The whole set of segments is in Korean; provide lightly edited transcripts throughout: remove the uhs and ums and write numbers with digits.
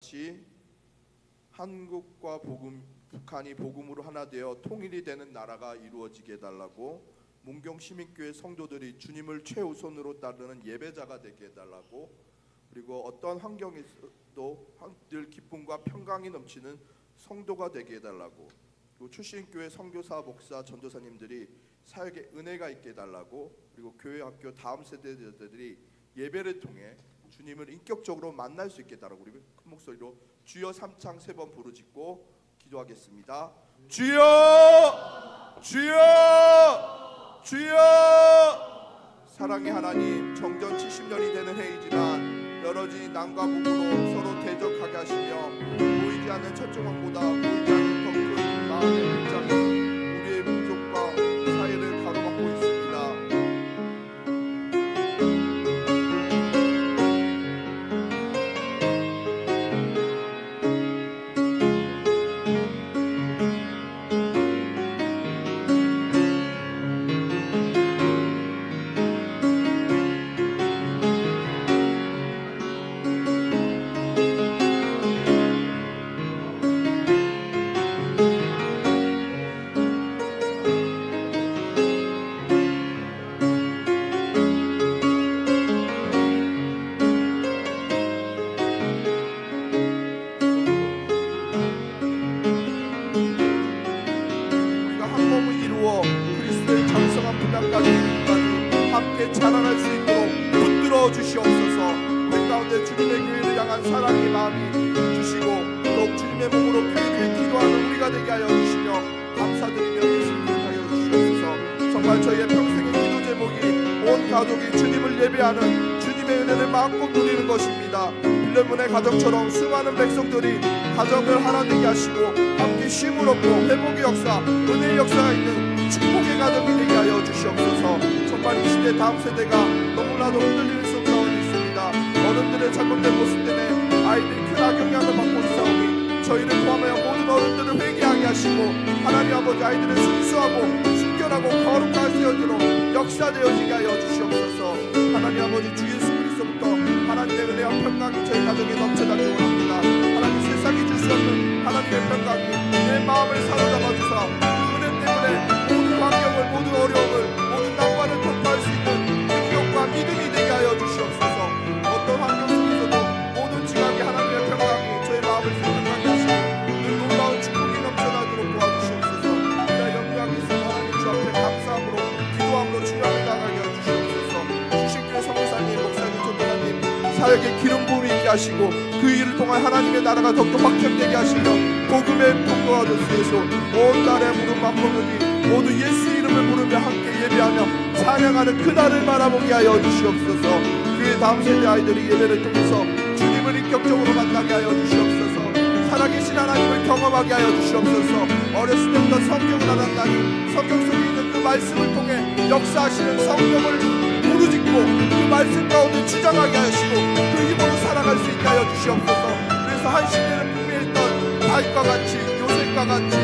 같이 한국과 북한이 복음으로 하나 되어 통일이 되는 나라가 이루어지게 해달라고, 문경시민교회 성도들이 주님을 최우선으로 따르는 예배자가 되게 해달라고, 그리고 어떤 환경에서도 늘 기쁨과 평강이 넘치는 성도가 되게 해달라고, 그리고 출신교회 선교사, 목사, 전도사님들이 사역에 은혜가 있게 해달라고, 그리고 교회 학교 다음 세대들이 예배를 통해 주님을 인격적으로 만날 수 있게 해달라고, 우리 큰 목소리로 주여 삼창 3번 부르짖고 기도하겠습니다. 주여, 주여, 주여. 사랑의 하나님, 정전 70년이 되는 해이지만 여러지 남과 북으로 서로 대적하게 하시며 보이지 않는 첫조망보다 보이지 않는 더 큰 마음의 문장이 우리의 민족과 사회를 가로막고 있습니다. 함께 자라날 수 있도록 붙들어 주시옵소서. 우리 가운데 주님의 교회를 향한 사랑의 마음이 주시고 더욱 주님의 몸으로 교회를 기도하는 우리가 되게 하여 주시며 감사드리며 예수님을 하여 주시옵소서. 정말 저희의 평생의 기도 제목이 온 가족이 주님을 예배하는 주님의 은혜를 마음껏 누리는 것입니다. 빌레몬의 가정처럼 수많은 백성들이 가정을 하나 되게 하시고 함께 쉼을 얻고 회복의 역사, 은혜의 역사가 있는 축복의 가정이 되게 하여 주시옵소서. 정말 이 시대 다음 세대가 너무나도 흔들리는 속 가운데 있습니다. 어른들의 잘못된 모습 때문에 아이들이 큰 악영향을 받고 있사오니 저희를 포함하여 모든 어른들을 회개하게 하시고 하나님 아버지 아이들을 순수하고 순결하고 거룩하게 세워주도록 역사되어지게 하여 주시옵소서. 하나님 아버지 주 예수 그리스도부터 하나님의 은혜와 평강이 저희 가정에 넘쳐나기를 원합니다. 하나님 세상이 줄 수 없는 하나님의 평강이 내 마음을 사로잡아 주사 그 은혜 때문에 모든 환경을, 모든 어려움을, 모든 난관을突破할 수 있는 능력과 믿음이 되게 하여 주시옵소서. 어떤 환경 속에서도 모든 지각이 하나님의 평강이 저의 마음을 생각하게 하시고 늘 놀라운 축복이 넘쳐나도록 도와주시옵소서. 우리가 영광이 있는 하나님 주 앞에 감사함으로 기도함으로 주님을 나가게 하여 주시옵소서. 주식교회 성도사님, 목사님, 전도사님 사역에 기름 부음이 있게 하시고 그 일을 통해 하나님의 나라가 더욱더 확장되게 하시며 복음의 통로가 될 수 있어 온 날의 무릎 맞먹으니 모두 예수 이름을 부르며 함께 예배하며 찬양하는 그날을 바라보게 하여 주시옵소서. 그의 다음 세대 아이들이 예배를 통해서 주님을 인격적으로 만나게 하여 주시옵소서. 살아계신 하나님을 경험하게 하여 주시옵소서. 어렸을 때부터 성경을 알았나니 성경 속에 있는 그 말씀을 통해 역사하시는 성경을 부르짖고 그 말씀 가운데 주장하게 하시고 그 힘으로 살아갈 수 있게 하여 주시옵소서. 그래서 한 시대를 풍미했던 다윗과 같이, 요셉과 같이,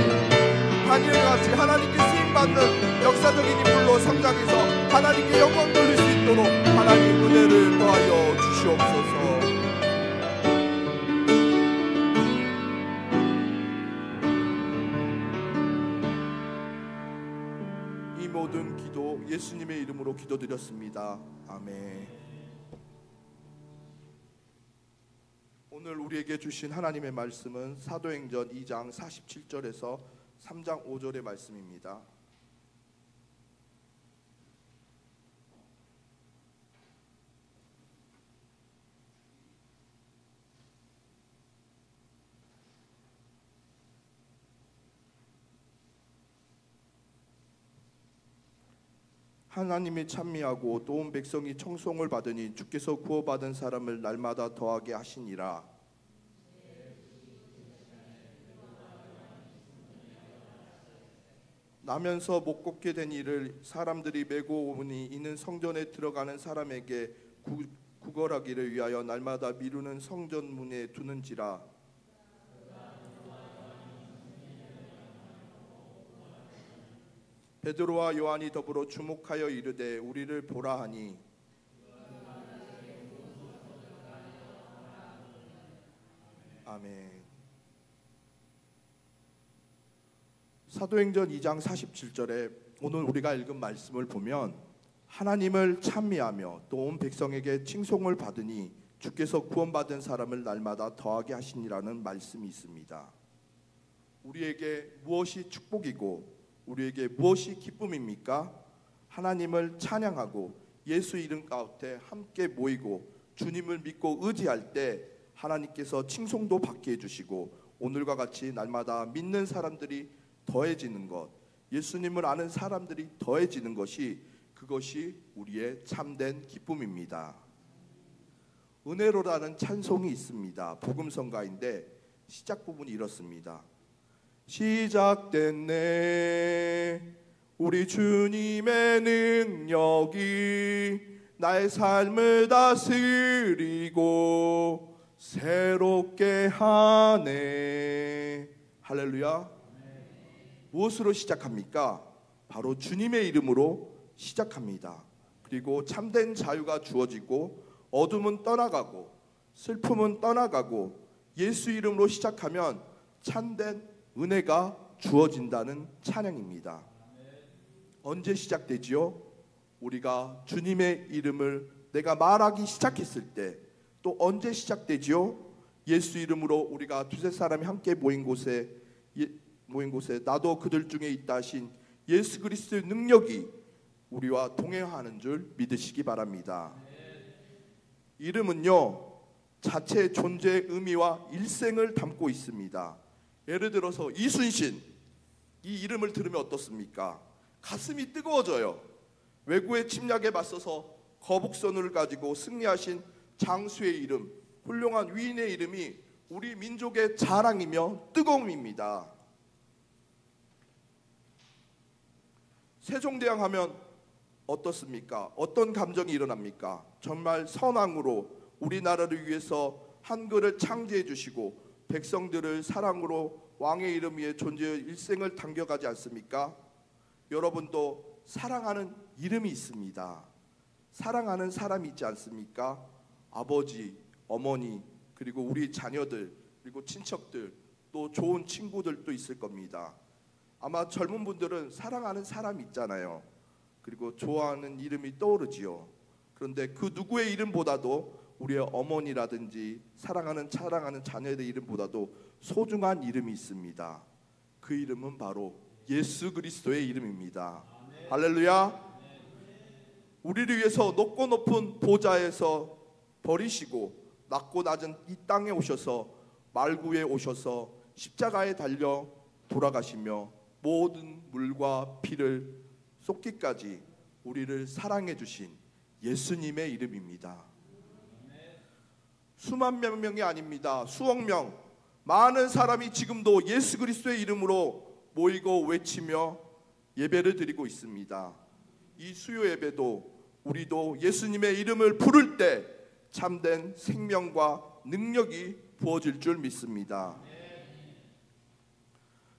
다니엘과 같이 하나님께 쓰임받는 역사적인 인물로 성장해서 하나님께 영광 돌릴 수 있도록 하나님 은혜를 더하여 주시옵소서. 이 모든 기도 예수님의 이름으로 기도드렸습니다. 아멘. 오늘 우리에게 주신 하나님의 말씀은 사도행전 2장 47절에서 3장 5절의 말씀입니다. 하나님이 찬미하고 또 온 백성이 청송을 받으니 주께서 구원받은 사람을 날마다 더하게 하시니라. 나면서 못 걷게 된 이를 사람들이 메고 오니 이는 성전에 들어가는 사람에게 구걸하기를 위하여 날마다 미루는 성전 문에 두는지라. 베드로와 요한이 더불어 주목하여 이르되 우리를 보라 하니 아멘. 사도행전 2장 47절에 오늘 우리가 읽은 말씀을 보면 하나님을 찬미하며 또 온 백성에게 칭송을 받으니 주께서 구원받은 사람을 날마다 더하게 하시니라는 말씀이 있습니다. 우리에게 무엇이 축복이고 우리에게 무엇이 기쁨입니까? 하나님을 찬양하고 예수 이름 가운데 함께 모이고 주님을 믿고 의지할 때 하나님께서 칭송도 받게 해주시고 오늘과 같이 날마다 믿는 사람들이 더해지는 것, 예수님을 아는 사람들이 더해지는 것이 그것이 우리의 참된 기쁨입니다. 은혜로라는 찬송이 있습니다. 복음성가인데 시작 부분이 이렇습니다. 시작됐네 우리 주님의 능력이 나의 삶을 다스리고 새롭게 하네. 할렐루야. 무엇으로 시작합니까? 바로 주님의 이름으로 시작합니다. 그리고 참된 자유가 주어지고 어둠은 떠나가고 슬픔은 떠나가고 예수 이름으로 시작하면 참된 은혜가 주어진다는 찬양입니다. 언제 시작되지요? 우리가 주님의 이름을 내가 말하기 시작했을 때. 또 언제 시작되지요? 예수 이름으로 우리가 두세 사람이 함께 모인 곳에 나도 그들 중에 있다 하신 예수 그리스도의 능력이 우리와 동행하는 줄 믿으시기 바랍니다. 이름은요 자체 존재의 의미와 일생을 담고 있습니다. 예를 들어서 이순신, 이 이름을 들으면 어떻습니까? 가슴이 뜨거워져요. 외구의 침략에 맞서서 거북선을 가지고 승리하신 장수의 이름, 훌륭한 위인의 이름이 우리 민족의 자랑이며 뜨거움입니다. 세종대왕 하면 어떻습니까? 어떤 감정이 일어납니까? 정말 선왕으로 우리나라를 위해서 한글을 창제해 주시고 백성들을 사랑으로 왕의 이름 위에 존재의 일생을 당겨가지 않습니까? 여러분도 사랑하는 이름이 있습니다. 사랑하는 사람이 있지 않습니까? 아버지, 어머니, 그리고 우리 자녀들, 그리고 친척들, 또 좋은 친구들도 있을 겁니다. 아마 젊은 분들은 사랑하는 사람이 있잖아요. 그리고 좋아하는 이름이 떠오르지요. 그런데 그 누구의 이름보다도 우리의 어머니라든지 사랑하는 자녀의 이름보다도 소중한 이름이 있습니다. 그 이름은 바로 예수 그리스도의 이름입니다. 아멘. 할렐루야. 아멘. 우리를 위해서 높고 높은 보좌에서 버리시고 낮고 낮은 이 땅에 오셔서 말구에 오셔서 십자가에 달려 돌아가시며 모든 물과 피를 쏟기까지 우리를 사랑해 주신 예수님의 이름입니다. 수만 명이 아닙니다. 수억 명, 많은 사람이 지금도 예수 그리스도의 이름으로 모이고 외치며 예배를 드리고 있습니다. 이 수요 예배도 우리도 예수님의 이름을 부를 때 참된 생명과 능력이 부어질 줄 믿습니다.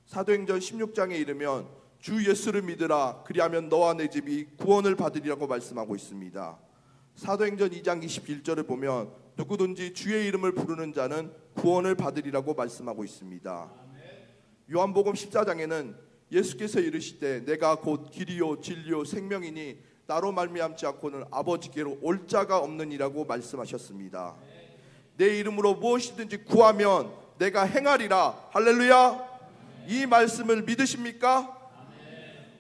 사도행전 16장에 이르면 주 예수를 믿으라 그리하면 너와 내 집이 구원을 받으리라고 말씀하고 있습니다. 사도행전 2장 21절을 보면 누구든지 주의 이름을 부르는 자는 구원을 받으리라고 말씀하고 있습니다. 요한복음 14장에는 예수께서 이르시되 내가 곧 길이요 진리요 생명이니 나로 말미암지 않고는 아버지께로 올 자가 없느니라고 말씀하셨습니다. 내 이름으로 무엇이든지 구하면 내가 행하리라. 할렐루야. 이 말씀을 믿으십니까?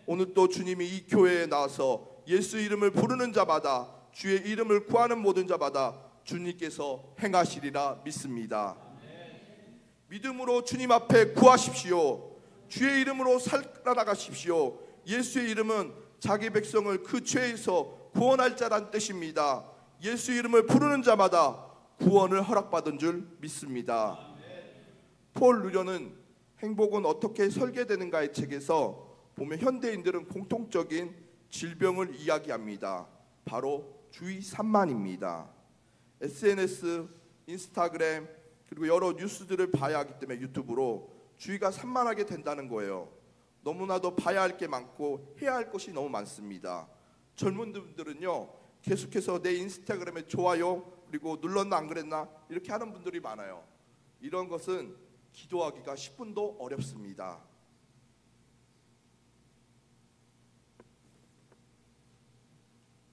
오늘 또 주님이 이 교회에 나와서 예수 이름을 부르는 자마다 주의 이름을 구하는 모든 자마다 주님께서 행하시리라 믿습니다. 믿음으로 주님 앞에 구하십시오. 주의 이름으로 살아나가십시오. 예수의 이름은 자기 백성을 그 죄에서 구원할 자란 뜻입니다. 예수 이름을 부르는 자마다 구원을 허락받은 줄 믿습니다. 폴 루련은 행복은 어떻게 설계되는가의 책에서 보면 현대인들은 공통적인 질병을 이야기합니다. 바로 주의 산만입니다. SNS, 인스타그램 그리고 여러 뉴스들을 봐야 하기 때문에 유튜브로 주의가 산만하게 된다는 거예요. 너무나도 봐야 할 게 많고 해야 할 것이 너무 많습니다. 젊은 분들은요 계속해서 내 인스타그램에 좋아요 그리고 눌렀나 안 그랬나 이렇게 하는 분들이 많아요. 이런 것은 기도하기가 10분도 어렵습니다.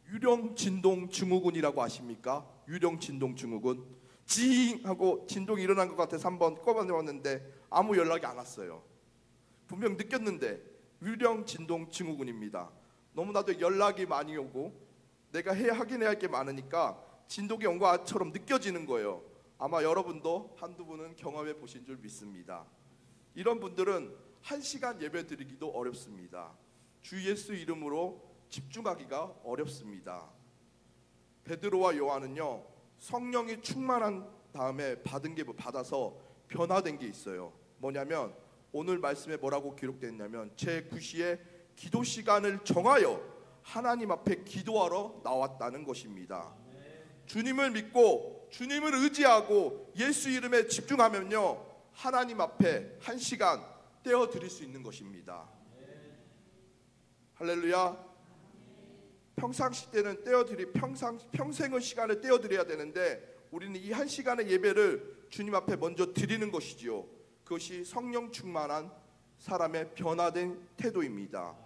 유령 진동 증후군이라고 아십니까? 유령 진동 증후군. 징 하고 진동이 일어난 것 같아서 한번 꼽아내봤는데 아무 연락이 안 왔어요. 분명 느꼈는데 유령 진동 증후군입니다. 너무나도 연락이 많이 오고 내가 확인해야 할 게 많으니까 진동이 온 것처럼 느껴지는 거예요. 아마 여러분도 한두 분은 경험해 보신 줄 믿습니다. 이런 분들은 1시간 예배 드리기도 어렵습니다. 주 예수 이름으로 집중하기가 어렵습니다. 베드로와 요한은요, 성령이 충만한 다음에 받아서 변화된 게 있어요. 뭐냐면 오늘 말씀에 뭐라고 기록되어 있냐면 제9시에 기도 시간을 정하여 하나님 앞에 기도하러 나왔다는 것입니다. 주님을 믿고 주님을 의지하고 예수 이름에 집중하면요, 하나님 앞에 1시간 떼어 드릴 수 있는 것입니다. 할렐루야. 평상시 때는 평생의 시간을 떼어 드려야 되는데 우리는 이 1시간의 예배를 주님 앞에 먼저 드리는 것이지요. 그것이 성령 충만한 사람의 변화된 태도입니다.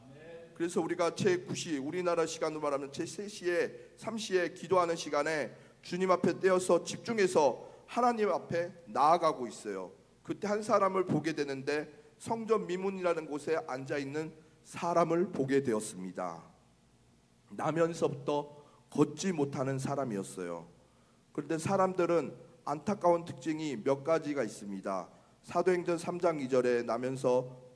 그래서 우리가 제9시, 우리나라 시간으로 말하면 제3시에 3시에 기도하는 시간에 주님 앞에 떼어서 집중해서 하나님 앞에 나아가고 있어요. 그때 한 사람을 보게 되는데 성전 미문이라는 곳에 앉아있는 사람을 보게 되었습니다. 나면서부터 걷지 못하는 사람이었어요. 그런데 사람들은 안타까운 특징이 몇 가지가 있습니다. 사도행전 3장 2절에 나면서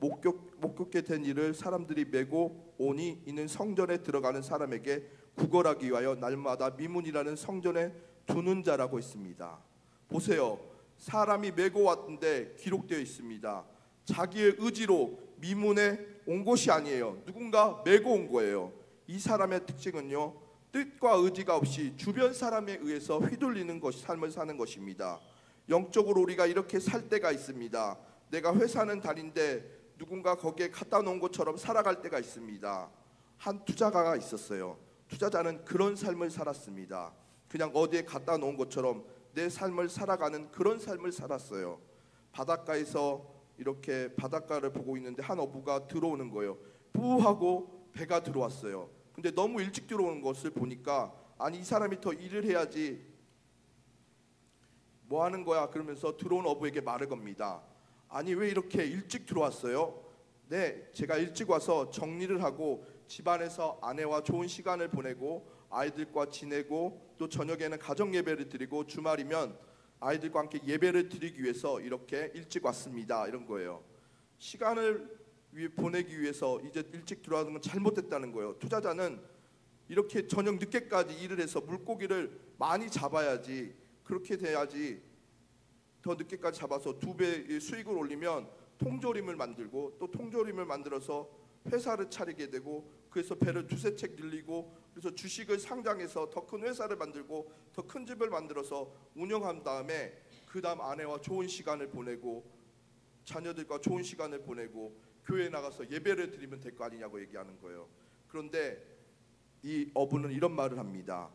목격게 된 일을 사람들이 메고 오니 이는 성전에 들어가는 사람에게 구걸하기 위하여 날마다 미문이라는 성전에 두는 자라고 했습니다. 보세요. 사람이 메고 왔는데 기록되어 있습니다. 자기의 의지로 미문에 온 것이 아니에요. 누군가 메고 온 거예요. 이 사람의 특징은요, 뜻과 의지가 없이 주변 사람에 의해서 휘둘리는 삶을 사는 것입니다. 영적으로 우리가 이렇게 살 때가 있습니다. 내가 회사는 다닌데 누군가 거기에 갖다 놓은 것처럼 살아갈 때가 있습니다. 한 투자가가 있었어요. 투자자는 그런 삶을 살았습니다. 그냥 어디에 갖다 놓은 것처럼 내 삶을 살아가는 그런 삶을 살았어요. 바닷가에서 이렇게 바닷가를 보고 있는데 한 어부가 들어오는 거예요. 부하고 배가 들어왔어요. 근데 너무 일찍 들어오는 것을 보니까 아니 이 사람이 더 일을 해야지 뭐 하는 거야 그러면서 들어온 어부에게 말을 겁니다. 아니 왜 이렇게 일찍 들어왔어요? 네, 제가 일찍 와서 정리를 하고 집안에서 아내와 좋은 시간을 보내고 아이들과 지내고 또 저녁에는 가정 예배를 드리고 주말이면 아이들과 함께 예배를 드리기 위해서 이렇게 일찍 왔습니다. 이런 거예요. 시간을 보내기 위해서 이제 일찍 들어가는 건 잘못됐다는 거예요. 투자자는 이렇게 저녁 늦게까지 일을 해서 물고기를 많이 잡아야지, 그렇게 돼야지 더 늦게까지 잡아서 2배의 수익을 올리면 통조림을 만들고 또 통조림을 만들어서 회사를 차리게 되고 그래서 배를 2~3척 늘리고 그래서 주식을 상장해서 더 큰 회사를 만들고 더 큰 집을 만들어서 운영한 다음에 그 다음 아내와 좋은 시간을 보내고 자녀들과 좋은 시간을 보내고 교회에 나가서 예배를 드리면 될 거 아니냐고 얘기하는 거예요. 그런데 이 어부는 이런 말을 합니다.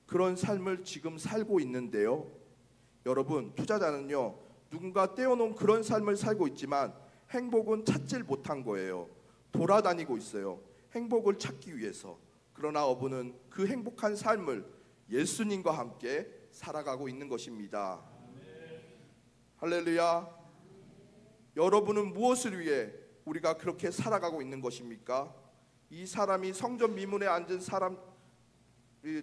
그런 삶을 지금 살고 있는데요. 여러분, 투자자는요, 누군가 떼어놓은 그런 삶을 살고 있지만 행복은 찾질 못한 거예요. 돌아다니고 있어요. 행복을 찾기 위해서. 그러나 어부는 그 행복한 삶을 예수님과 함께 살아가고 있는 것입니다. 할렐루야. 여러분은 무엇을 위해 우리가 그렇게 살아가고 있는 것입니까? 이 사람이 성전 미문에 앉은 사람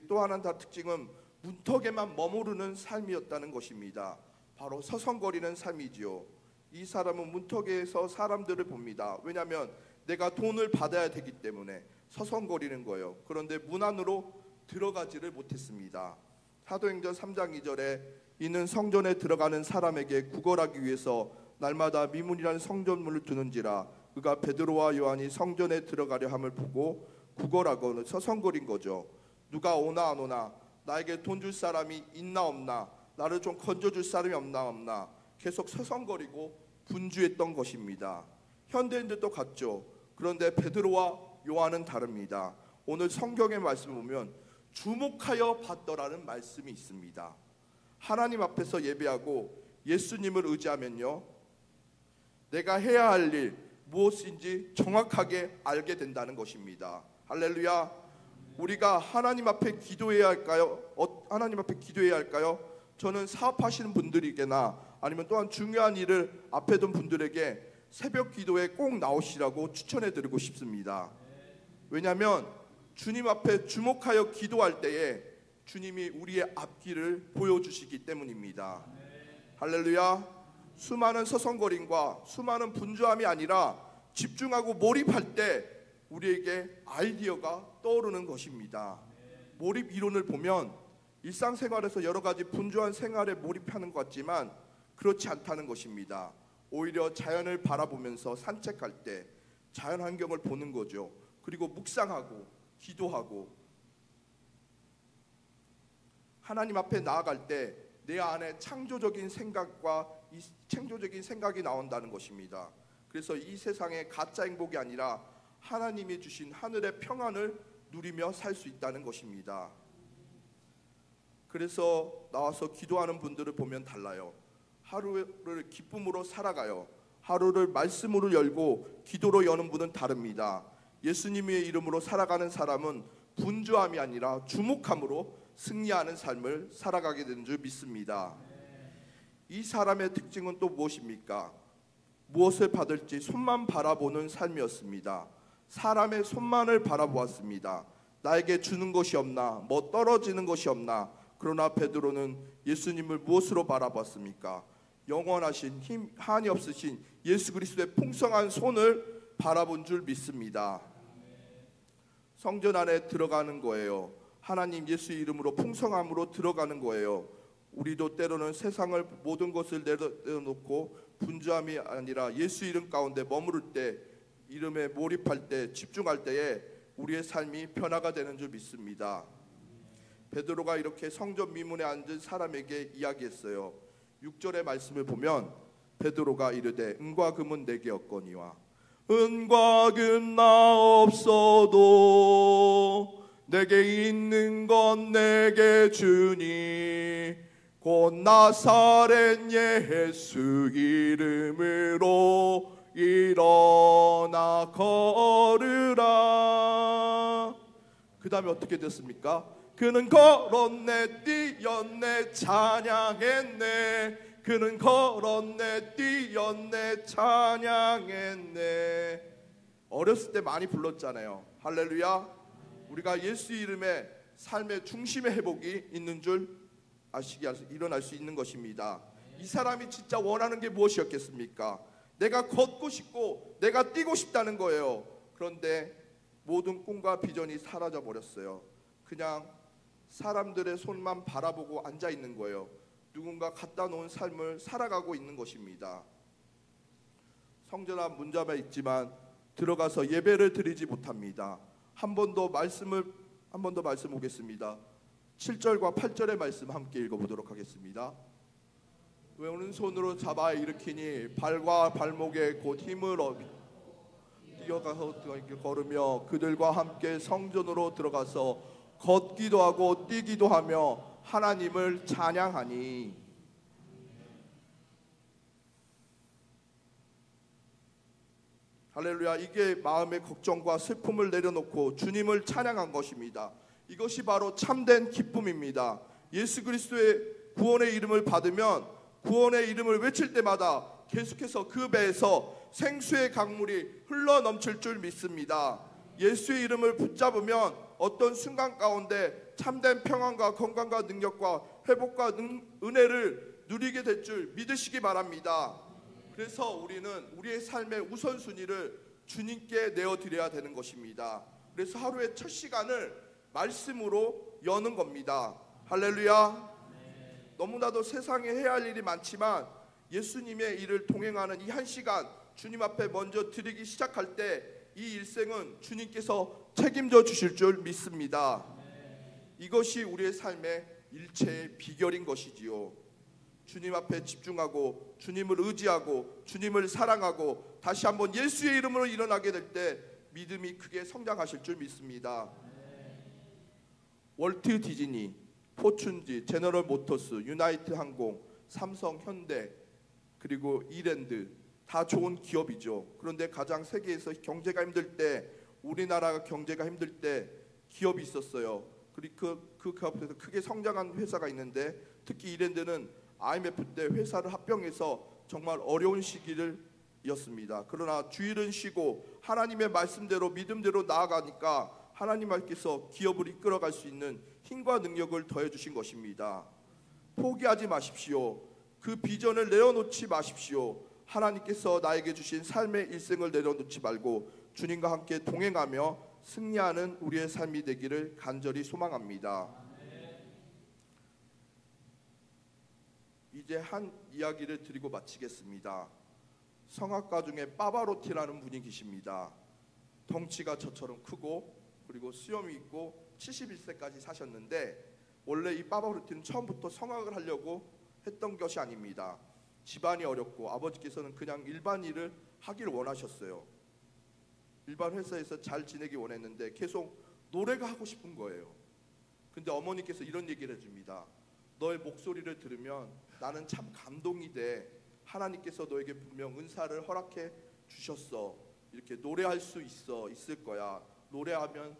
또 하나 특징은 문턱에만 머무르는 삶이었다는 것입니다. 바로 서성거리는 삶이지요. 이 사람은 문턱에서 사람들을 봅니다. 왜냐하면 내가 돈을 받아야 되기 때문에 서성거리는 거예요. 그런데 문 안으로 들어가지를 못했습니다. 사도행전 3장 2절에 이는 성전에 들어가는 사람에게 구걸하기 위해서 날마다 미문이라는 성전문을 두는지라 그가 베드로와 요한이 성전에 들어가려 함을 보고 구걸하거나 서성거린 거죠. 누가 오나 안 오나, 나에게 돈 줄 사람이 있나 없나, 나를 좀 건져줄 사람이 없나 계속 서성거리고 분주했던 것입니다. 현대인들도 같죠. 그런데 베드로와 요한은 다릅니다. 오늘 성경의 말씀을 보면 주목하여 봤더라는 말씀이 있습니다. 하나님 앞에서 예배하고 예수님을 의지하면요, 내가 해야 할 일 무엇인지 정확하게 알게 된다는 것입니다. 할렐루야. 우리가 하나님 앞에 기도해야 할까요? 하나님 앞에 기도해야 할까요? 저는 사업하시는 분들에게나 아니면 또한 중요한 일을 앞에 둔 분들에게 새벽 기도에 꼭 나오시라고 추천해 드리고 싶습니다. 왜냐하면 주님 앞에 주목하여 기도할 때에 주님이 우리의 앞길을 보여주시기 때문입니다. 할렐루야. 수많은 서성거림과 수많은 분주함이 아니라 집중하고 몰입할 때 우리에게 아이디어가 떠오르는 것입니다. 몰입 이론을 보면 일상생활에서 여러 가지 분주한 생활에 몰입하는 것 같지만 그렇지 않다는 것입니다. 오히려 자연을 바라보면서 산책할 때 자연 환경을 보는 거죠. 그리고 묵상하고 기도하고 하나님 앞에 나아갈 때 내 안에 창조적인 생각이 나온다는 것입니다. 그래서 이 세상의 가짜 행복이 아니라 하나님이 주신 하늘의 평안을 누리며 살 수 있다는 것입니다. 그래서 나와서 기도하는 분들을 보면 달라요. 하루를 기쁨으로 살아가요. 하루를 말씀으로 열고 기도로 여는 분은 다릅니다. 예수님의 이름으로 살아가는 사람은 분주함이 아니라 주목함으로 승리하는 삶을 살아가게 되는 줄 믿습니다. 이 사람의 특징은 또 무엇입니까? 무엇을 받을지 손만 바라보는 삶이었습니다. 사람의 손만을 바라보았습니다. 나에게 주는 것이 없나, 뭐 떨어지는 것이 없나. 그러나 베드로는 예수님을 무엇으로 바라봤습니까? 영원하신 힘 한이 없으신 예수 그리스도의 풍성한 손을 바라본 줄 믿습니다. 성전 안에 들어가는 거예요. 하나님 예수 이름으로 풍성함으로 들어가는 거예요. 우리도 때로는 세상을 모든 것을 내려놓고 분주함이 아니라 예수 이름 가운데 머무를 때, 이름에 몰입할 때, 집중할 때에 우리의 삶이 변화가 되는 줄 믿습니다. 베드로가 이렇게 성전 미문에 앉은 사람에게 이야기했어요. 6절의 말씀을 보면 베드로가 이르되 은과 금은 내게 없거니와 은과 금 나 없어도 내게 있는 건 내게 주니 곧 나사렛 예수 이름으로 일어나 걸으라. 그 다음에 어떻게 됐습니까? 그는 걸었네 뛰었네 찬양했네. 그는 걸었네 뛰었네 찬양했네. 어렸을 때 많이 불렀잖아요. 할렐루야. 우리가 예수 이름의 삶의 중심의 회복이 있는 줄 일어날 수 있는 것입니다. 이 사람이 진짜 원하는 게 무엇이었겠습니까? 내가 걷고 싶고 내가 뛰고 싶다는 거예요. 그런데 모든 꿈과 비전이 사라져 버렸어요. 그냥 사람들의 손만 바라보고 앉아 있는 거예요. 누군가 갖다 놓은 삶을 살아가고 있는 것입니다. 성전 앞 문잡아 있지만 들어가서 예배를 드리지 못합니다. 한 번 더 말씀 보겠습니다. 7절과 8절의 말씀 함께 읽어보도록 하겠습니다. 왼손으로 잡아 일으키니 발과 발목에 곧 힘을 얻 뛰어가서 걸으며 그들과 함께 성전으로 들어가서 걷기도 하고 뛰기도 하며 하나님을 찬양하니. 할렐루야. 이게 마음의 걱정과 슬픔을 내려놓고 주님을 찬양한 것입니다. 이것이 바로 참된 기쁨입니다. 예수 그리스도의 구원의 이름을 받으면 구원의 이름을 외칠 때마다 계속해서 그 배에서 생수의 강물이 흘러 넘칠 줄 믿습니다. 예수의 이름을 붙잡으면 어떤 순간 가운데 참된 평안과 건강과 능력과 회복과 은혜를 누리게 될 줄 믿으시기 바랍니다. 그래서 우리는 우리의 삶의 우선순위를 주님께 내어드려야 되는 것입니다. 그래서 하루의 첫 시간을 말씀으로 여는 겁니다. 할렐루야. 너무나도 세상에 해야 할 일이 많지만 예수님의 일을 동행하는 이 한 시간 주님 앞에 먼저 드리기 시작할 때 이 일생은 주님께서 책임져 주실 줄 믿습니다. 이것이 우리의 삶의 일체의 비결인 것이지요. 주님 앞에 집중하고 주님을 의지하고 주님을 사랑하고 다시 한번 예수의 이름으로 일어나게 될 때 믿음이 크게 성장하실 줄 믿습니다. 월트 디즈니, 포춘지, 제너럴 모터스, 유나이트 항공, 삼성, 현대, 그리고 이랜드 다 좋은 기업이죠. 그런데 가장 세계에서 경제가 힘들 때, 우리나라가 경제가 힘들 때 기업이 있었어요. 그리고 그 기업에서 크게 성장한 회사가 있는데, 특히 이랜드는 IMF 때 회사를 합병해서 정말 어려운 시기였습니다. 그러나 주일은 쉬고 하나님의 말씀대로 믿음대로 나아가니까 하나님께서 기업을 이끌어갈 수 있는 힘과 능력을 더해 주신 것입니다. 포기하지 마십시오. 그 비전을 내려놓지 마십시오. 하나님께서 나에게 주신 삶의 일생을 내려놓지 말고 주님과 함께 동행하며 승리하는 우리의 삶이 되기를 간절히 소망합니다. 이제 한 이야기를 드리고 마치겠습니다. 성악가 중에 파바로티라는 분이 계십니다. 덩치가 저처럼 크고 그리고 수염이 있고 71세까지 사셨는데, 원래 이 파바로티는 처음부터 성악을 하려고 했던 것이 아닙니다. 집안이 어렵고 아버지께서는 그냥 일반 일을 하길 원하셨어요. 일반 회사에서 잘 지내기 원했는데 계속 노래가 하고 싶은 거예요. 근데 어머니께서 이런 얘기를 해줍니다. 너의 목소리를 들으면 나는 참 감동이 돼. 하나님께서 너에게 분명 은사를 허락해 주셨어. 이렇게 노래할 수 있을 거야. 노래하면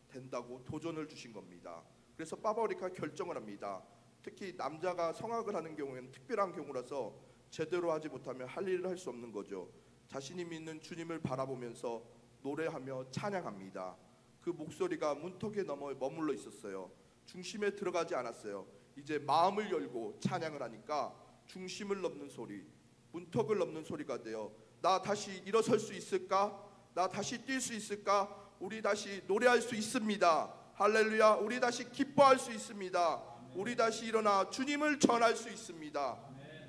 된다고 도전을 주신 겁니다. 그래서 파바로티가 결정을 합니다. 특히 남자가 성악을 하는 경우에는 특별한 경우라서 제대로 하지 못하면 할 일을 할 수 없는 거죠. 자신이 믿는 주님을 바라보면서 노래하며 찬양합니다. 그 목소리가 문턱에 머물러 있었어요. 중심에 들어가지 않았어요. 이제 마음을 열고 찬양을 하니까 중심을 넘는 소리, 문턱을 넘는 소리가 돼요. 나 다시 일어설 수 있을까? 나 다시 뛸 수 있을까? 우리 다시 노래할 수 있습니다. 할렐루야. 우리 다시 기뻐할 수 있습니다. 우리 다시 일어나 주님을 전할 수 있습니다.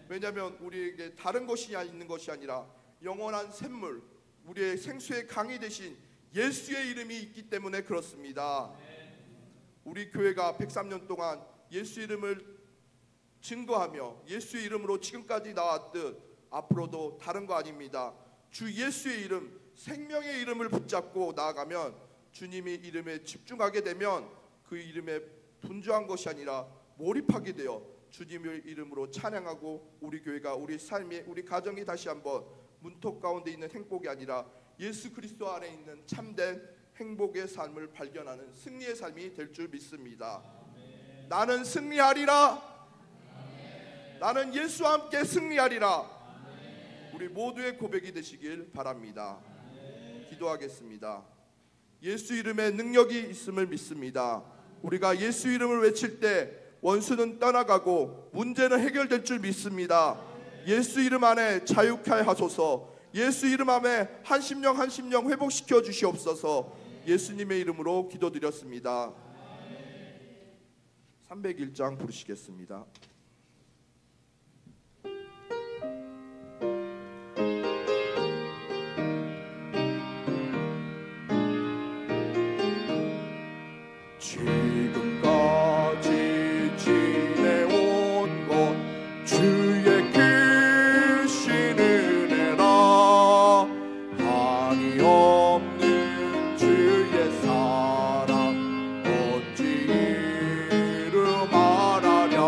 왜냐하면 우리에게 다른 것이 있는 것이 아니라 영원한 샘물, 우리의 생수의 강이 되신 예수의 이름이 있기 때문에 그렇습니다. 우리 교회가 103년 동안 예수 이름을 증거하며 예수의 이름으로 지금까지 나왔듯 앞으로도 다른 거 아닙니다. 주 예수의 이름, 생명의 이름을 붙잡고 나아가면, 주님의 이름에 집중하게 되면 그 이름에 분주한 것이 아니라 몰입하게 되어 주님의 이름으로 찬양하고, 우리 교회가 우리 삶이, 우리 가정이 다시 한번 문턱 가운데 있는 행복이 아니라 예수 그리스도 안에 있는 참된 행복의 삶을 발견하는 승리의 삶이 될 줄 믿습니다. 나는 승리하리라. 나는 예수와 함께 승리하리라. 우리 모두의 고백이 되시길 바랍니다. 기도하겠습니다. 예수 이름에 능력이 있음을 믿습니다. 우리가 예수 이름을 외칠 때 원수는 떠나가고 문제는 해결될 줄 믿습니다. 예수 이름 안에 자유케 하소서. 예수 이름 안에 한 심령 회복시켜 주시옵소서. 예수님의 이름으로 기도드렸습니다. 301장 부르시겠습니다. 지금까지 지내온 것 주의 크신 은혜라. 한이 없는 주의 사랑 어찌 이루 말하랴.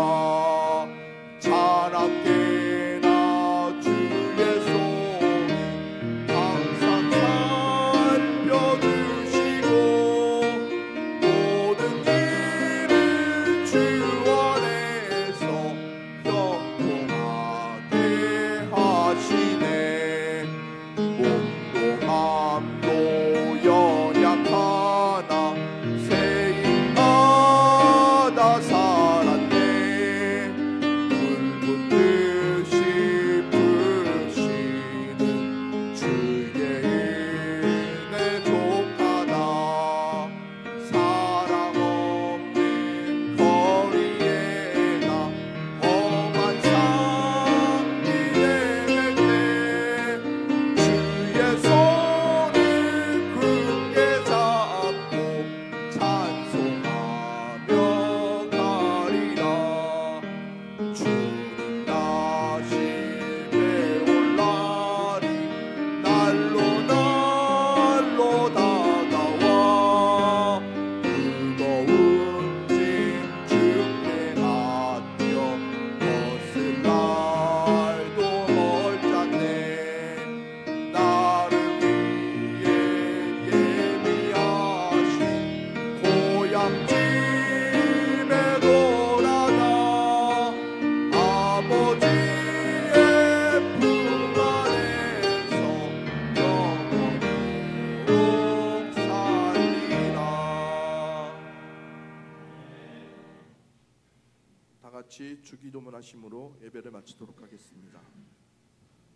같이 주기도문 하심으로 예배를 마치도록 하겠습니다.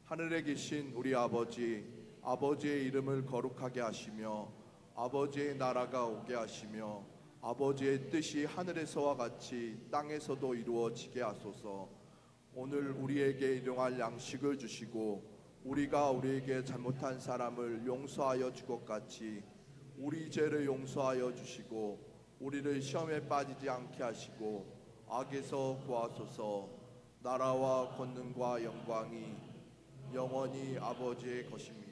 하늘에 계신 우리 아버지, 아버지의 이름을 거룩하게 하시며 아버지의 나라가 오게 하시며 아버지의 뜻이 하늘에서와 같이 땅에서도 이루어지게 하소서. 오늘 우리에게 일용할 양식을 주시고 우리가 우리에게 잘못한 사람을 용서하여 줄 것 같이 우리 죄를 용서하여 주시고 우리를 시험에 빠지지 않게 하시고 악에서 구하소서. 나라와 권능과 영광이 영원히 아버지의 것입니다.